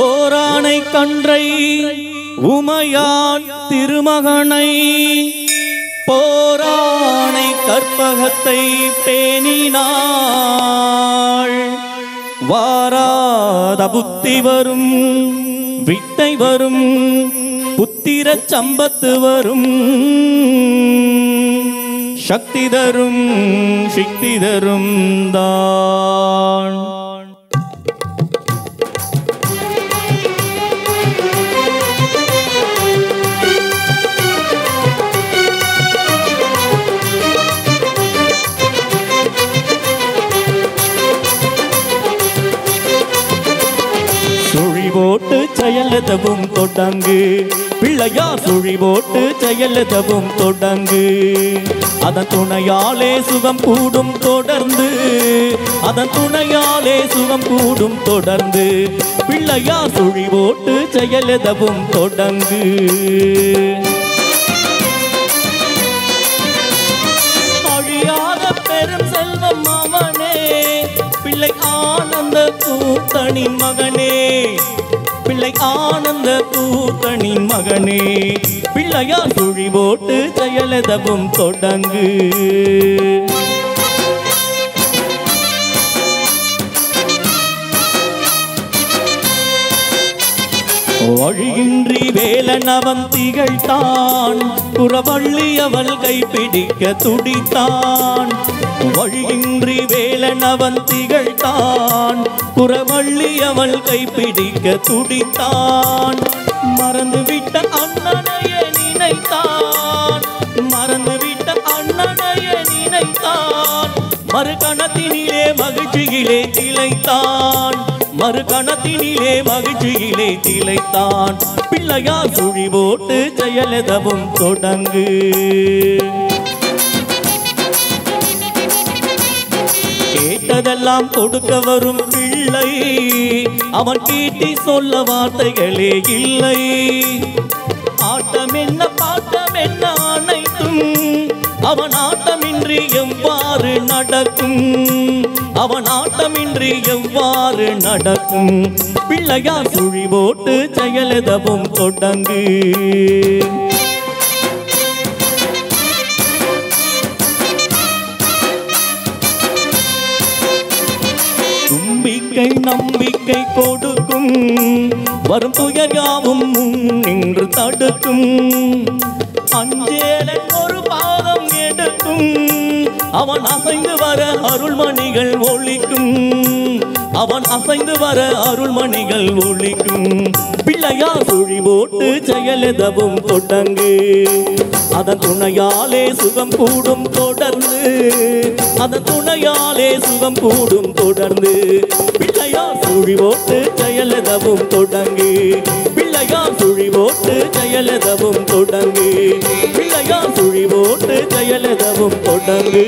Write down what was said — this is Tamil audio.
ஓரானை கன்றை உமையான் திருமகனை போரானை கற்பகத்தை பேணினாள். வாராத புத்தி வரும் வித்தை வரும் புத்திர சம்பத்து வரும் சக்தி தரும் சிக்தி தரும் தான். சுழி போட்டு செயலதவும் தொடங்கு பிள்ளையா, சுழி போட்டு செயலதவும் தொடங்கு. அதன் துணையாலே சுகம் கூடும் தொடர்ந்து, அதன் துணையாலே சுகம் கூடும் தொடர்ந்து. பிள்ளையா சுழி போட்டு செயலதவும் தொடங்கு. அழியாத பெரும் செல்வம் அவனே, பிள்ளை ஆனந்த கூத்தனின் மகனே, பிள்ளை ஆனந்த கூத்தனின் மகனே. பிள்ளையா சுழி போட்டு செயலதவும் தொடங்கு. வழியின்றி வேலன் அவன் திகழ்த்தான், புறவள்ளி அவள் கைப்பிடிக்க துடித்தான். வழியின்றி வேலன் அவன் திகழ்த்தான், புறவள்ளி அவள் கைப்பிடிக்க துடித்தான். மறந்துவிட்ட அண்ணனையே நினைத்தான், மறந்துவிட்ட அண்ணனையே நினைத்தான். மறுகணத்தினிலே மகிழ்ச்சியிலே திளைத்தான், மறுகணத்தினிலே மகிழ்ச்சியிலே திளைத்தான். பிள்ளையா சுழி போட்டு செயலதவும் தொடங்கு. கேட்டதெல்லாம் கொடுக்க வரும் பிள்ளை, அவன் கேட்டி சொல்ல வார்த்தைகளே இல்லை. ஆட்டம் என்ன பாட்டம் என்ன அனைத்தும் அவன் ஆட்டமின்றி எவ்வாறு நடக்கும், அவன் ஆட்டமின்றி எவ்வாறு நடக்கும். பிள்ளையா சுழி போட்டு செயலதவும் தொடங்கு. தும்பிக்கை நம்பிக்கை கொடுக்கும், வரும் துயர் யாவும் நின்று தடுக்கும். அஞ்சேலன் ஒரு பாதம் எடுக்கும், அவன் அசைந்து வர அருள்மணிகள் ஒலிக்கும், அவன் அசைந்து வர அருள்மணிகள் ஒலிக்கும். பிள்ளையா சுழி போட்டு செயலதவும் தொடங்கு. அதன் துணையாலே சுகம் கூடும் தொடர்ந்து, அதன் துணையாலே சுகம் கூடும் தொடர்ந்து. பிள்ளையா சுழி போட்டு செயலதவும் தொடங்கு. பிள்ளையா சுழி போட்டு செயலதவும் தொடங்கு. பிள்ளையா சுழி போட்டு செயலதவும் தொடங்கு.